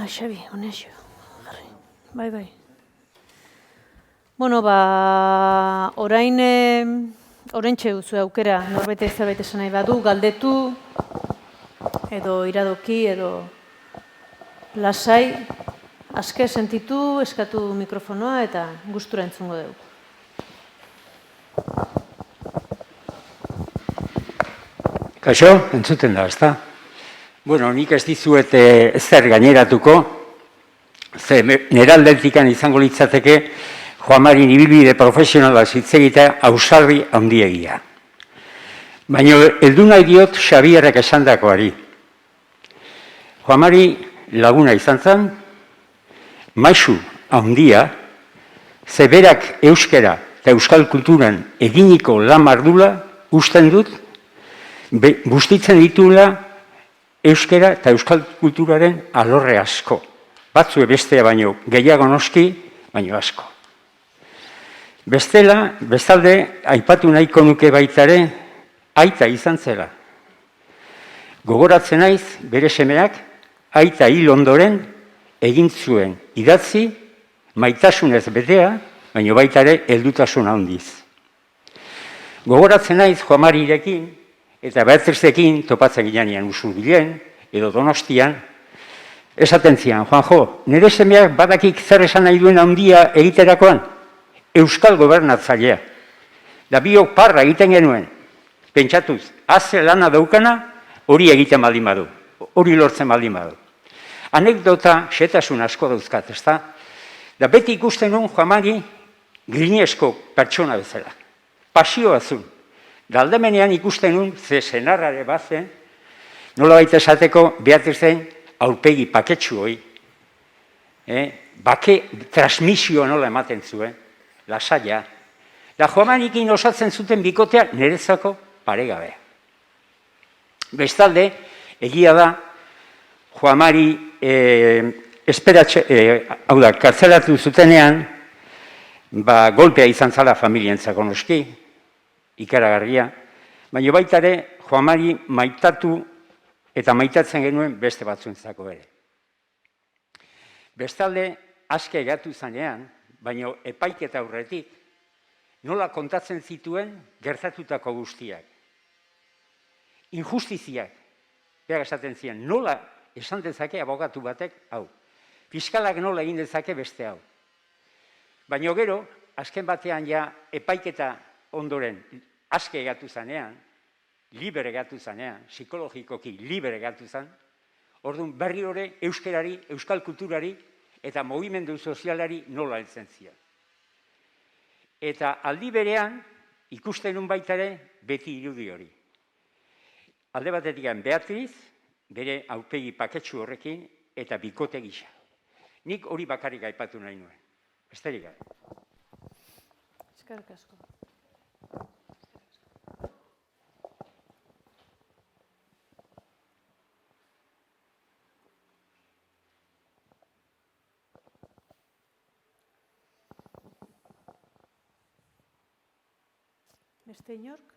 Xabi, honexo. Bai. Bueno, oraintxe duzu aukera, norbete zerbait esan nahi badu, galdetu, edo iradoki, edo lasai, aske sentitu, eskatu mikrofonoa eta gustura entzungo dugu. Kaixo, entzuten da, ezta? Bueno, nik ez dizuet zer gaineratuko, ze nire aldetikan izango litzateke Juan Marin ibilbide profesionala hitz egitea ausardi handiegia. Baina heldu nahi diot Xabierrek esandakoari. Juan Mari laguna izan zen, maisu handia, ze berak euskara eta euskal kulturan eginiko lan mardula usten dut, bustitzen ditula euskara eta euskal kulturaren alorre asko. Batzue bestea baino gehiago noski, baino asko. Bestalde, aipatu nahiko nuke baitare, aita izan zela. Gogoratzen naiz, bere semeak, aita hil ondoren egin zuen idatzi, maitasunez betea, baino baitare heldutasun handiz. Gogoratzen naiz Juan Marirekin, eta Beatrizrekin topatzen ginean Usurbilen, edo Donostian, esaten zian, Juanjo, nire semeak badakik zer esan nahi duen handia egiterakoan, euskal gobernatzailea. Da biok parra egiten genuen, pentsatuz, haze lana daukana, hori egiten baldin badu, hori lortzen baldin badu. Anekdota, xetasun asko dauzkat, ezta? Da beti ikusten nuen Juan Mari griniesko pertsona bezala. Pasioa zuen. Da aldamenean ikusten nuen, ze senarrare bazen, nola baita esateko, Beatrizen aurpegi paketsu hoi, bake transmisioa nola ematen zuen, lasaia. Da Juan Marikin osatzen zuten bikotea nerezako paregabea. Bestalde, egia da, Juan Mari kartzelatu zutenean, golpea izan zala familientzako noski, ikaragarria, baina baita ere, Juan Mari maitatu eta maitatzen genuen beste batzuentzako ere. Bestalde, aske gatu zanean, baina epaiketa aurretik, nola kontatzen zituen gertatutako guztiak. Injustiziak, berak esaten ziren, nola esan dezake abogatu batek, hau. Fiskalak nola egin dezake beste hau. Baina gero, azken batean ja epaiketa ondoren aske gatu zanean, libre gatu zanean, psikologikoki libre gatu zan, orduan berri hori euskarari, euskal kulturari eta mugimendu sozialari nola heltzen zian. Eta aldi berean, ikusten nun baita ere, beti irudi hori. Alde batetik Beatriz, bere aurpegi paketsu horrekin, eta bikote gisa. Nik hori bakarrik aipatu nahi nuen. Besterik gabe. Eskerrik asko. Beste inork?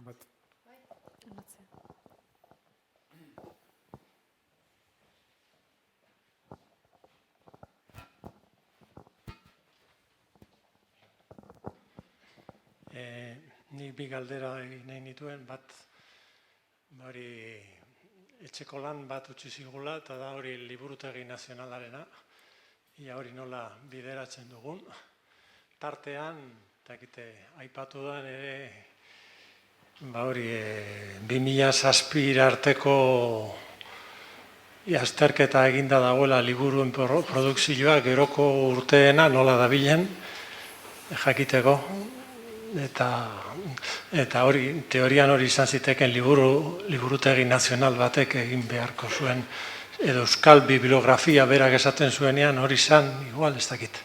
Bat. Nik bi galdera egin nahi nituen, bat hori etxeko lan bat utzi zigula, eta da hori liburutegi nazionalarena, ia hori nola bideratzen dugun. Tartean, aipatu da ere, hori 2007 arteko azterketa eginda dagoela liburuen produkzioa, geroko urteena nola dabilen, jakiteko. Eta hori, teorian hori izan ziteken liburutegi nazional batek egin beharko zuen, edo euskal bibliografia berak esaten zuenean hori izan, igual ez dakit.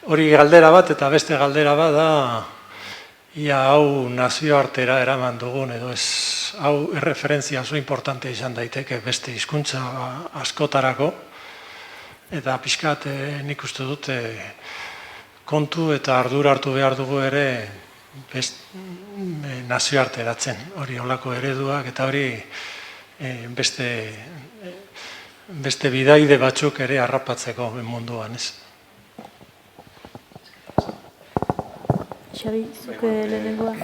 Hori galdera bat eta beste galdera bat da, ia hau nazioartera eraman dugun, edo ez, hau erreferentzia oso importante izan daiteke beste hizkuntza askotarako, eta pixkat nik uste dute kontu eta ardura hartu behar dugu ere nazioarteratzen, hori holako ereduak, eta hori beste bidaide batzuk ere harrapatzeko munduan, ez? Xabi, zuke lehenengoa.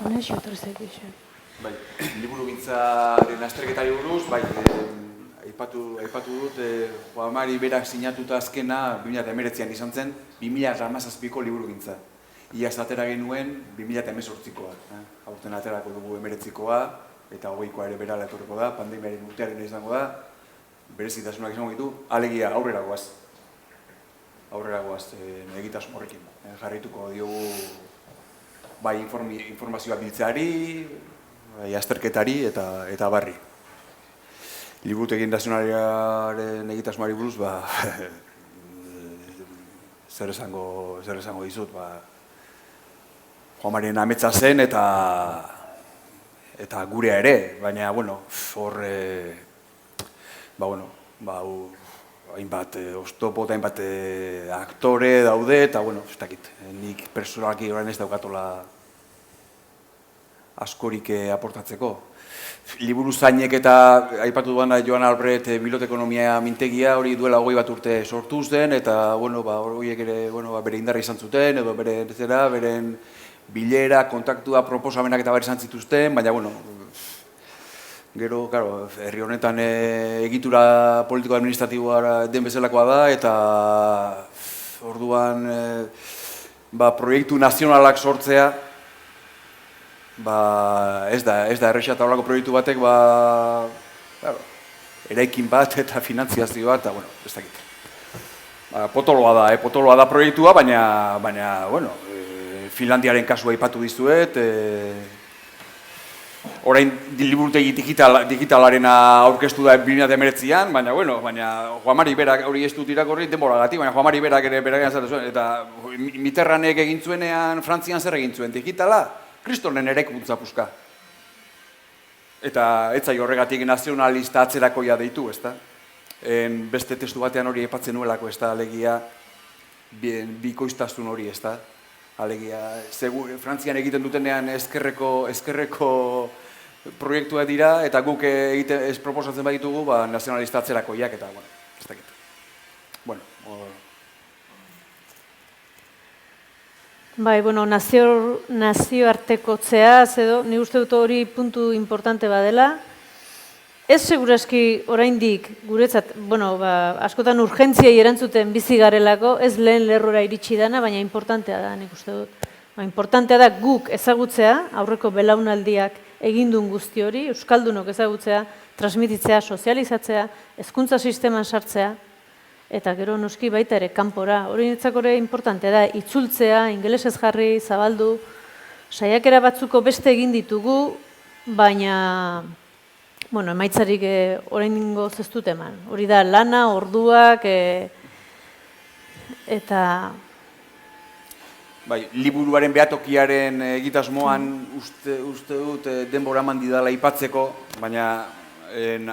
Hone, xotor zaitu, Xabi. Bai, liburugintzaren azterketari buruz, bai, aipatu dut, Juan Mari berak sinatuta azkena 2019an izan zen, 2017ko liburugintza. Iaz atera genuen 2018koa. Aurten aterako dugu 19koa, eta 20koa ere berala etorreko da, pandemiaren urtearen izango da, berezitasunak izango ditu, alegia aurrera goaz. Egitasmo horrekin. Jarrituko diogu bai informazioa biltzeari, bai azterketari eta barri. Liburutegi nazionalaren egitasmoari buruz, zer esango dizut, Juan Marien ametsa zen eta gurea ere, baina, hor, hainbat oztopo eta hainbat aktore daude, eta, ez dakit, nik personalaki orain ez daukatola askorik aportatzeko. Liburu zainek eta aipatu duana Joan Albrecht bibliotekonomia mintegia hori duela 20 bat urte sortu zen, eta, horiek ere, bere indarra izan zuten, edo beren bilera, kontaktua, proposamenak eta bar izan zituzten, baina, gero, herri honetan egitura politiko-administratiboa den bezalakoa da, eta orduan proiektu nazionalak sortzea, ez da erresa eta horrelako proiektu batek, eraikin bat eta finantziazioa, eta, ez dakit. Potoloa da proiektua, baina, Finlandiaren kasua aipatu dizuet, orain liburutegi digitalaren aurkeztu da 2019an, baina Juan Mari berak hori ez dut irakurri denboragatik, baina Juan Mari berak ere beragean zatu zuen, eta Mitterrandek egin zuenean, Frantzian zer egin zuen, digitala, kristonen eraikuntza puska. Eta ez zai horregatik nazionalista atzerakoia deitu, ezta? Beste testu batean hori aipatzen nuelako, ezta, alegia bikoiztasun hori, ezta? Alegia, Frantzian egiten dutenean ezkerreko proiektua dira, eta guk proposatzen baditugu, nazionalista atzerakoiak, eta, ez dakit. Bai, nazioartekotzea, ni uste dut hori puntu importante badela. Ez segurazki oraindik guretzat, askotan urgentziai erantzuten bizi garelako, ez lehen lerrora iritsi dana, baina importantea da, nik uste dut. Importantea da guk ezagutzea, aurreko belaunaldiak egindun guzti hori, euskaldunok ezagutzea, transmititzea, sozializatzea, hezkuntza sisteman sartzea, eta gero noski baita ere kanpora. Hori niretzako importantea da, itzultzea, ingelesez jarri, zabaldu, saiakera batzuko beste egin ditugu, baina emaitzarik oraingo ez dut eman. Hori da lana, orduak, eta... Liburuaren behatokiaren egitasmoan uste dut denbora eman didala aipatzeko, baina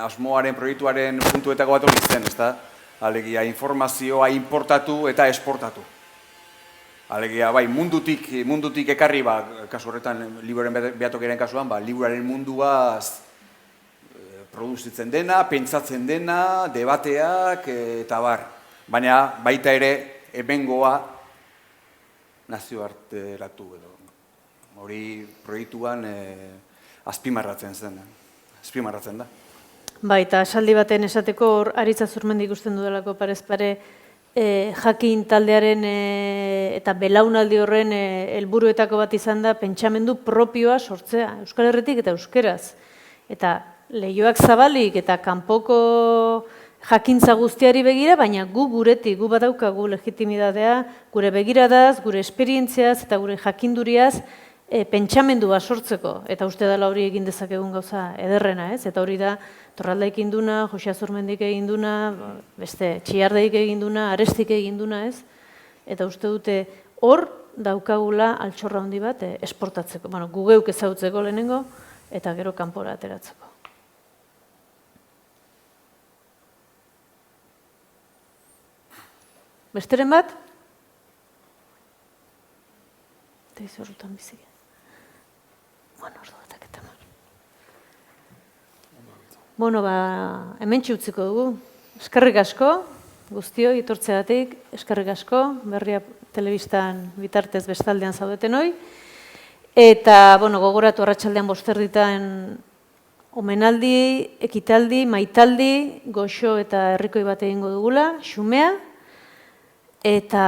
asmoaren proiektuaren puntuetako bat hori zen, ezta? Alegia, informazioa importatu eta esportatu. Alegia, mundutik ekarri, kasu horretan, liburuaren behatokiaren kasuan, liburuaren munduaz produzitzen dena, pentsatzen dena, debateak, eta bar. Baina baita ere, hemengoa nazioarteratu edo. Hori proiektuan azpimarratzen da. Eta esaldi baten esateko hor Aritza Zurmendi ikusten dudalako parez pare jakin taldearen eta belaunaldi horren helburuetako bat izan da pentsamendu propioa sortzea, Euskal Herritik eta euskeraz. Eta lehioak zabalik eta kanpoko jakintza guztiari begira, baina gu guretik, gu badaukagu legitimidadea, gure begiradaz, gure esperientziaz eta gure jakinduriaz pentsamendua sortzeko. Eta uste dela hori egin dezakegun gauza ederrena, ez? Eta hori da Torraldaik eginduna, Josia Zurmendik eginduna, beste Txiardeik eginduna, Arestik eginduna, ez? Eta uste dute hor daukagula altxorra handi bat esportatzeko. Gu geuk ezagutzeko lehenengo eta gero kanpora ateratzeko. Besteren bat? Eta izorrutan bizik. Ordu batak eta mar. Bueno, hementxe utziko dugu. Eskerrik asko, guztioi etortzeagatik, eskerrik asko, Berria telebistan bitartez bestaldean zaudeten hoi. Eta, bueno, gogoratu arratsaldean 5:00 omenaldi, ekitaldi, maitaldi, goxo eta herrikoi bat egingo dugula, xumea. Eta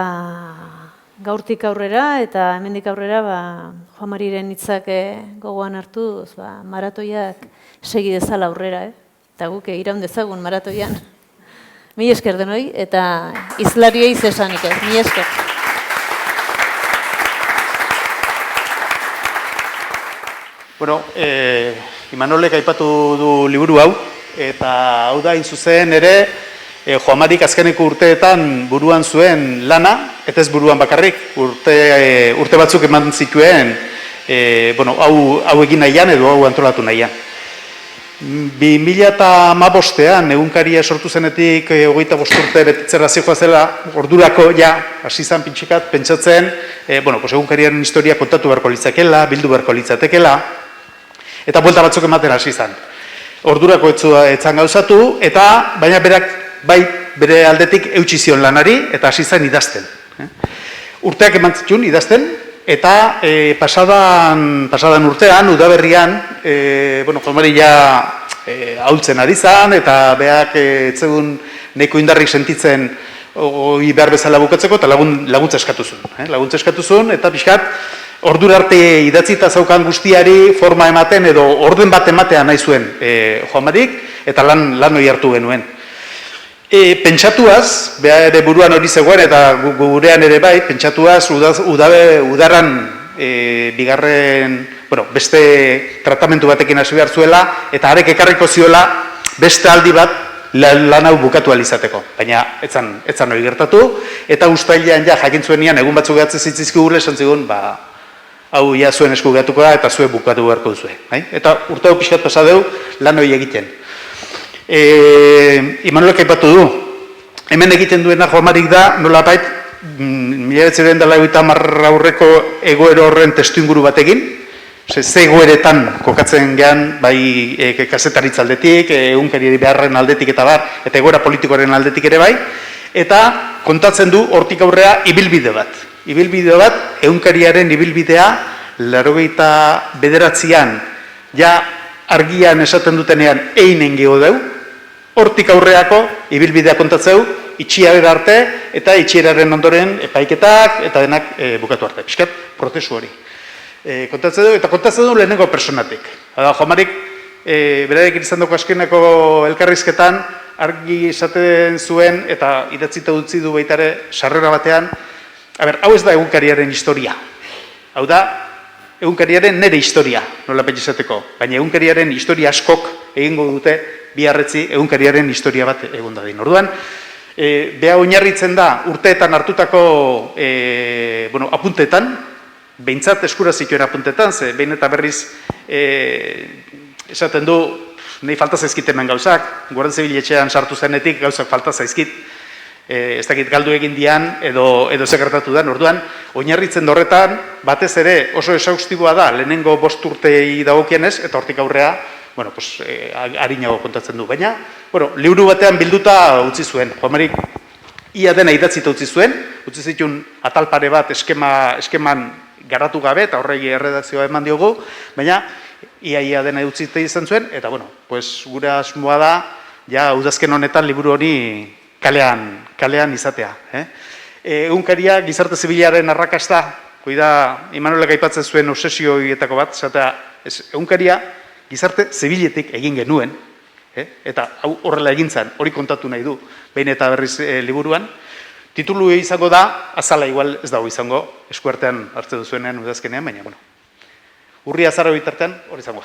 gaurtik aurrera eta hemendik aurrera Juan Mariren hitzak gogoan hartuz, maratoiak segi dezala aurrera, eta guk iraun dezagun maratoian. Mila esker denoi, eta izlariei zesanik ez, mila esker. Bueno, Imanolek aipatu du liburu hau, eta hau da hain zuzen ere, Juan Marik azkeneko urteetan buruan zuen lana, eta ez buruan bakarrik, urte batzuk eman zituen, hau egin nahian edo hau antolatu nahian. 2015an egunkaria sortu zenetik 25 urte betitzera zijoa zela, ordurako hasi zan pintxikat, pentsatzen, egunkariaren historia kontatu beharko litzakela, bildu beharko litzatekela, eta buelta batzuk ematen hasi zan. Ordurako etzan gauzatu, eta baina bere aldetik eutsi zion lanari, eta hasi zen idazten. Urteak eman zituen idazten, eta pasadan urtean, udaberrian, Juan Mari ahultzen ari zan, eta beak etzegun neko indarrik sentitzen hori behar bezala bukatzeko, eta laguntza eskatu zuen. Laguntza eskatu zuen, eta pixkat, ordura arte idatzita zaukan guztiari forma ematen, edo orden bat ematea nahi zuen Juan Marik, eta lan hori hartu genuen. Pentsatuaz, beha ere buruan hori zegoen eta gurean ere bai, pentsatuaz udaran bigarren, beste tratamentu batekin hasi behar zuela, eta harek ekarriko ziola beste aldi bat lan hau bukatu alizateko. Baina, etzan hori gertatu, eta ustailean jakin zuenian, egun batzuk gehatzen zitzizkigule, esan zigun, hau zuen esku gehatuko da, eta zuen bukatu beharko duzue. Eta urte hau pixkat pasadeu, lan hori egiten. Imanolek aipatu du, hemen egiten duena Juan Marik da, nolabait, 1980 aurreko egoero horren testuinguru batekin, ze egoeretan kokatzen gehan, bai kazetaritza aldetik, egunkariari beharren aldetik eta bar, eta egoera politikoaren aldetik ere bai, eta kontatzen du hortik aurrea ibilbide bat. Ibilbide bat, egunkariaren ibilbidea, 89an, argian esaten dutenean einen geho deu, hortik aurreako ibilbidea kontatzeu, itxiera arte eta itxieraren ondoren epaiketak eta denak bukatu arte. Piskat, prozesu hori. Kontatzen du, eta kontatzen du lehenengo personatik. Juan Marik, berarekin izan dugu askeneko elkarrizketan, argi esaten zuen, eta idatzita utzi du baitare, sarrera batean, hau ez da egunkariaren historia. Hau da, egunkariaren nere historia, nola esateko. Baina egunkariaren historia askok egingo dute biharretzi egunkariaren historia bat egon dadin. Orduan, beha oinarritzen da urteetan hartutako apuntetan, behintzat eskura zituen apuntetan, ze behin eta berriz esaten du, nahi falta zaizkit hemen gauzak, Guardia Zibiletxean sartu zenetik gauzak falta zaizkit, ez dakit galdu egin dian edo segertatu den. Orduan, oinarritzen horretan, batez ere oso esaustiboa da, lehenengo 5 urtei dagokienez, eta hortik aurrea, harinago kontatzen du. Baina, liburu batean bilduta utzi zuen. Juan Marik ia dena idatzita utzi zuen, utzi zituen atal pare bat eskeman garatu gabe, eta horregi erredakzioa eman diogu, baina ia dena utzita izan zuen, eta gure asmoa da, udazken honetan liburu hori kalean izatea. Egunkaria gizarte zibilaren arrakasta, Imanolek aipatzen zuen obsesioietako bat, egunkaria gizarte zibiletik egin genuen, eta horrela egintzan, hori kontatu nahi du, behin eta berriz liburuan, titulu izango da, azala igual ez dago izango, eskuartean hartze duzuenean udazkenean, baina, urria azara bitartean, hori izango.